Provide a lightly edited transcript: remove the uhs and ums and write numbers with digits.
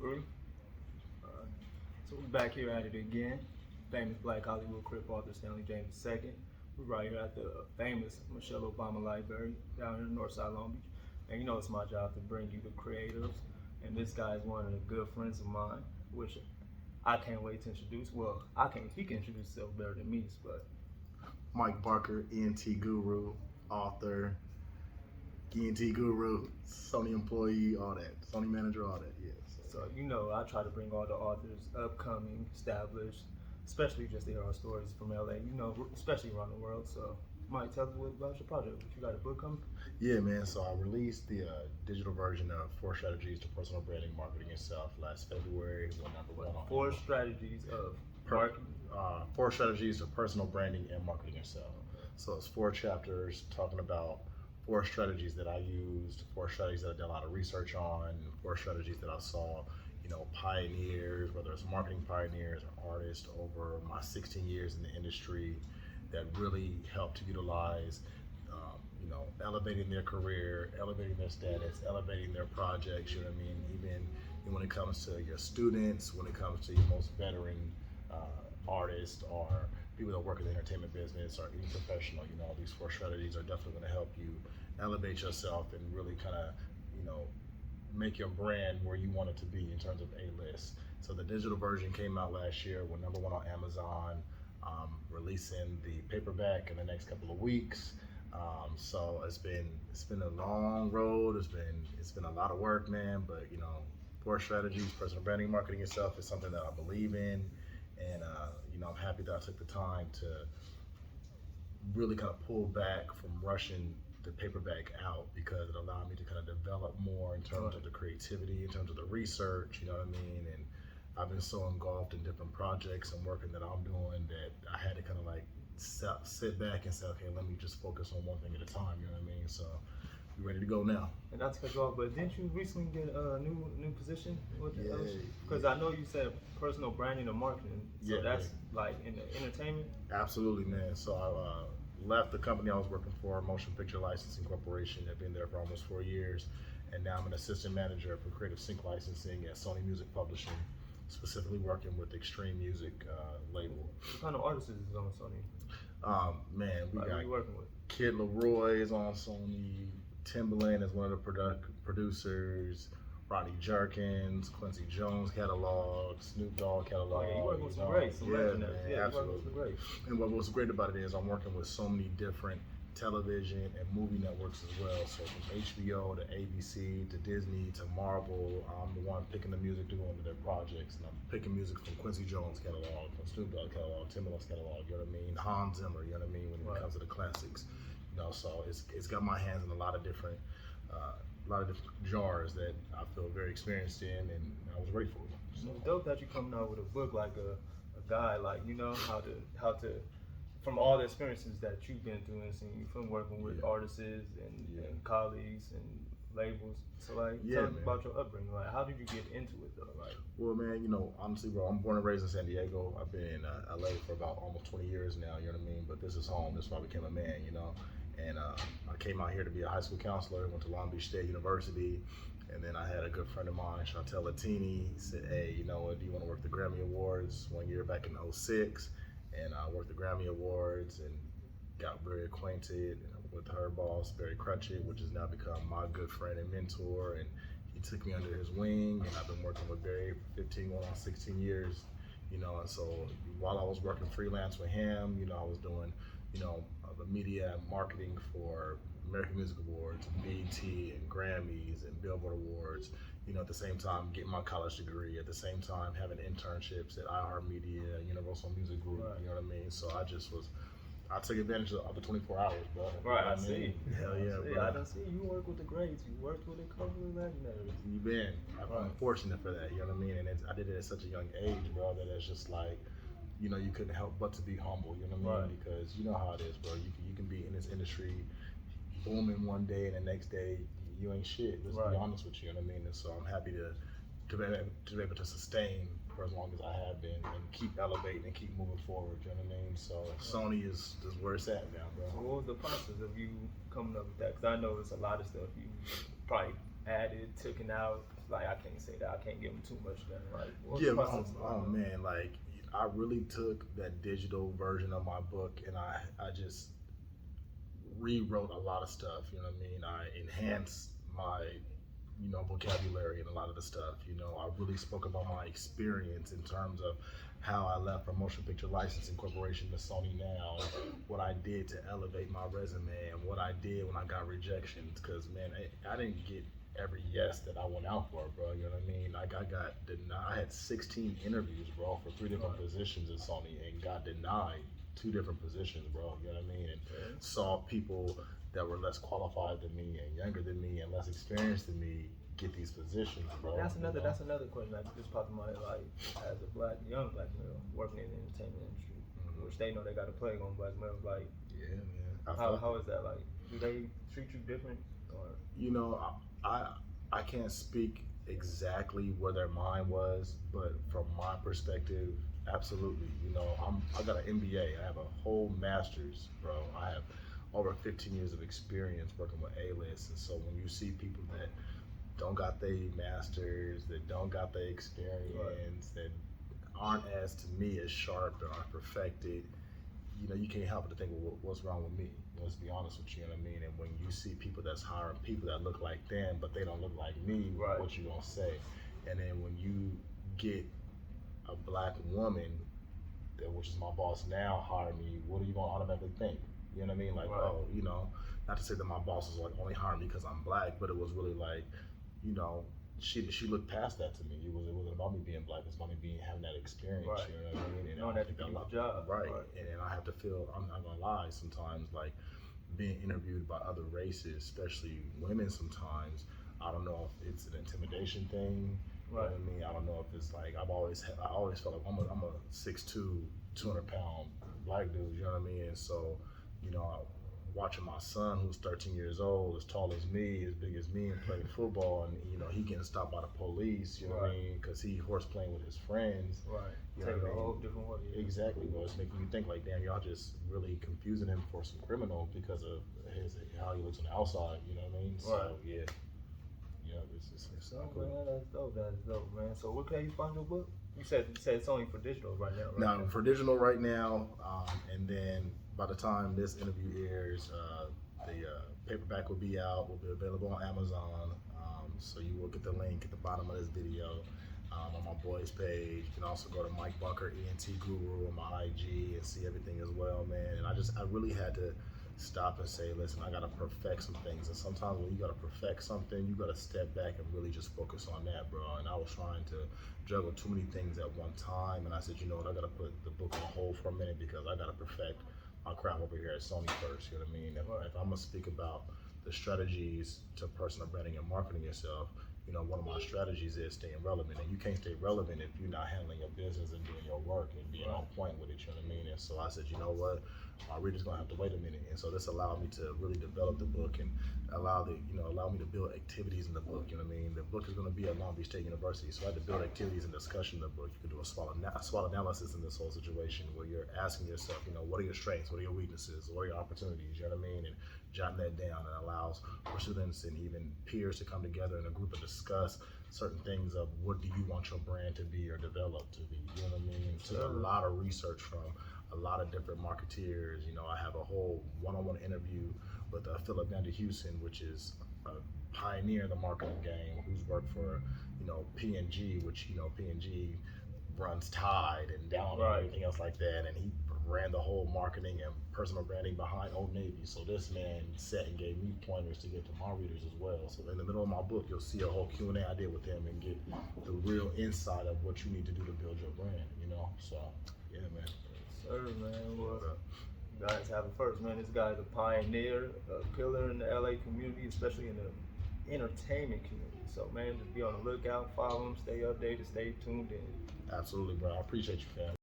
3. Uh, so we're back here at it again. Famous Black Hollywood crip author Stanley James II. We're right here at the famous Michelle Obama Library down here in Northside Long Beach. And you know it's my job to bring you the creatives. And this guy is one of the good friends of mine, which I can't wait to introduce. Well, he can introduce himself better than me, but Mike Barker, ENT guru, author, ENT guru, Sony employee, all that, Sony manager, all that, yeah. So you know, I try to bring all the authors, upcoming, established, especially just to hear our stories from LA, you know, especially around the world. So Mike, tell us about your project. You got a book coming? Yeah, man, so I released the digital version of 4 Strategies to Personal Branding, Marketing Yourself last February. Went on 4 strategies of marketing? 4 strategies of personal branding and marketing yourself. So it's 4 chapters talking about 4 strategies that I used, 4 strategies that I did a lot of research on, 4 strategies that I saw, you know, pioneers, whether it's marketing pioneers or artists over my 16 years in the industry that really helped to utilize, you know, elevating their career, elevating their status, elevating their projects, you know what I mean? Even when it comes to your students, when it comes to your most veteran artists or people that work in the entertainment business or any professional, you know, these 4 strategies are definitely going to help you elevate yourself and really kind of, you know, make your brand where you want it to be in terms of A-list. So the digital version came out last year. We're #1 on Amazon, releasing the paperback in the next couple of weeks. So it's been a long road. It's been a lot of work, man. But you know, 4 strategies, personal branding, marketing yourself is something that I believe in, and you know, I'm happy that I took the time to really kind of pull back from rushing the paperback out because it allowed me to kind of develop more in terms of the creativity, in terms of the research. You know what I mean? And I've been so engulfed in different projects and working that I'm doing that I had to kind of like sit back and say, okay, let me just focus on one thing at a time, you know what I mean? So we're ready to go now. And not to cut you off, but didn't you recently get a new position with the Yeah. Because I know you said personal branding and marketing, so Yeah, that's like in the entertainment? Absolutely, man. So I left the company I was working for, Motion Picture Licensing Corporation. I've been there for almost 4 years, and now I'm an assistant manager for creative sync licensing at Sony Music Publishing, specifically working with Extreme Music label. What kind of artists is on Sony? Man, we Like, got who you working with? Kid Leroy is on Sony. Timbaland is one of the producers. Rodney Jerkins, Quincy Jones catalog, Snoop Dogg catalog. Oh, yeah, you working with some greats, some legendaries. Man, Yeah, absolutely. you working with some greats. And what's great about it is I'm working with so many different television and movie networks as well. So from HBO to ABC to Disney to Marvel, I'm the one picking the music to go into their projects. And I'm picking music from Quincy Jones catalog, from Snoop Dogg catalog, Timbaland's catalog, you know what I mean? Hans Zimmer, you know what I mean, when it comes to the classics. You know, so it's got my hands in a lot of different genres that I feel very experienced in, and I was ready for it. So. It's dope that you coming out with a book like a guy, like, you know, how to from all the experiences that you've been through and seen, from working with artists and colleagues and labels. So like, tell us about your upbringing. Like, how did you get into it though? Like, well, man, you know, honestly, bro, I'm born and raised in San Diego. I've been in LA for about almost 20 years now. You know what I mean? But this is home. This is where I became a man. You know. And I came out here to be a high school counselor, went to Long Beach State University, and then I had a good friend of mine, Chantel Latini. He said, hey, you know what, do you want to work the Grammy Awards? One year back in '06, and I worked the Grammy Awards and got very acquainted with her boss, Barry Crutchett, which has now become my good friend and mentor, and he took me under his wing, and I've been working with Barry for 15, going on 16 years, you know, and so while I was working freelance with him, you know, I was doing, you know, the media and marketing for American Music Awards, BET and Grammys and Billboard Awards, you know, at the same time getting my college degree, at the same time having internships at iHeartMedia, Universal Music Group, you know what I mean? So I took advantage of the 24 hours, bro. Right, I see. Hell yeah, bro. I done see you work with the greats. You worked with a couple of legendaries. You been. I'm fortunate for that, you know what I mean? And I did it at such a young age, bro, that it's just like, you know, you couldn't help but to be humble, you know what I mean? Because you know how it is, bro. You can be in this industry booming one day and the next day you ain't shit. Let's be honest with you, you know what I mean? And so I'm happy to be able to sustain for as long as I have been and keep elevating and keep moving forward, you know what I mean? So Sony is where it's at now, bro. So what was the process of you coming up with that? Because I know it's a lot of stuff you probably added to took it out. Like I can't say that. I can't give them too much. Then like what's Yeah, the process like? man, like I really took that digital version of my book and I just rewrote a lot of stuff. You know what I mean? I enhanced my vocabulary and a lot of the stuff. I really spoke about my experience in terms of how I left from Motion Picture Licensing Corporation to Sony now, and what I did to elevate my resume, and what I did when I got rejections. Because man, I didn't get every yes that I went out for, bro. You know what I mean? Like I got denied. I had 16 interviews, bro, for 3 different positions at Sony, and got denied 2 different positions, bro. You know what I mean? And saw people that were less qualified than me and younger than me and less experienced than me get these positions, bro. That's another question that just popped in my head. Like as a young black male working in the entertainment industry, which they know they got a plague on black males. Like, yeah, man. How is that? Like, do they treat you different? Or I can't speak exactly where their mind was, but from my perspective, absolutely. I got an MBA. I have a whole master's, bro. I have over 15 years of experience working with A-lists, and so when you see people that don't got their masters, that don't got their experience, that aren't as to me as sharp or aren't perfected, you can't help but to think, well, what's wrong with me? Let's be honest with you, know what I mean? And when you see people that's hiring people that look like them, but they don't look like me, what you gonna say? And then when you get a black woman, which is my boss now, hire me, what are you gonna automatically think? You know what I mean? Like, not to say that my boss was like only hiring me because I'm black, but it was really like, she looked past that to me. It wasn't about me being black. It's about me having that experience. You know what I mean? And knowing that to do my job. Right. And I have to feel. I'm not gonna lie. Sometimes, like being interviewed by other races, especially women, sometimes I don't know if it's an intimidation thing. You know what I mean? I don't know if it's like I always felt like I'm a 6'2", 200-pound black dude. You know what I mean? And so, watching my son, who's 13 years old, as tall as me, as big as me, and playing football, and he getting stopped by the police. You know what I mean? Because he horse playing with his friends. Take it a whole different way. Exactly, bro. It's making you think like, damn, y'all just really confusing him for some criminal because of how he looks on the outside. You know what I mean? So yeah, it's not cool. Man, that's dope, man. So where can you find your book? You said it's only for digital right now, right? Now for digital right now, and then by the time this interview airs, the paperback will be out. Will be available on Amazon. So you will get the link at the bottom of this video on my boys page. You can also go to Mike Bunker ENT Guru on my IG and see everything as well, man. And I really had to stop and say, listen, I gotta perfect some things. And sometimes when you gotta perfect something, you gotta step back and really just focus on that, bro. And I was trying to juggle too many things at one time, and I said, you know what, I gotta put the book on hold for a minute because I gotta perfect my craft over here at Sony first. You know what I mean? If I'm gonna speak about the strategies to personal branding and marketing yourself, one of my strategies is staying relevant, and you can't stay relevant if you're not handling your business and doing your work and being on point with it. You know what I mean? And so I said, you know what, my reader's gonna have to wait a minute. And so this allowed me to really develop the book and allow me to build activities in the book. You know what I mean? The book is gonna be at Long Beach State University, so I had to build activities and discussion in the book. You can do a SWOT analysis in this whole situation where you're asking yourself, what are your strengths, what are your weaknesses, what are your opportunities? You know what I mean? And jotting that down, and allows for students and even peers to come together in a group and discuss certain things of what do you want your brand to be or develop to be. You know what I mean? Took a lot of research from a lot of different marketeers. I have a whole one-on-one interview with Philip Vander Houston, which is a pioneer in the marketing game, who's worked for P&G, which P&G runs Tide and Down and everything else like that, and he ran the whole marketing and personal branding behind Old Navy. So this man sat and gave me pointers to get to my readers as well. So in the middle of my book, you'll see a whole Q&A I did with him and get the real insight of what you need to do to build your brand. So yeah, man. Sir, man. Well, you guys have it first, man. This guy's a pioneer, a pillar in the LA community, especially in the entertainment community. So, man, just be on the lookout, follow him, stay updated, stay tuned in. Absolutely, bro. I appreciate you, fam.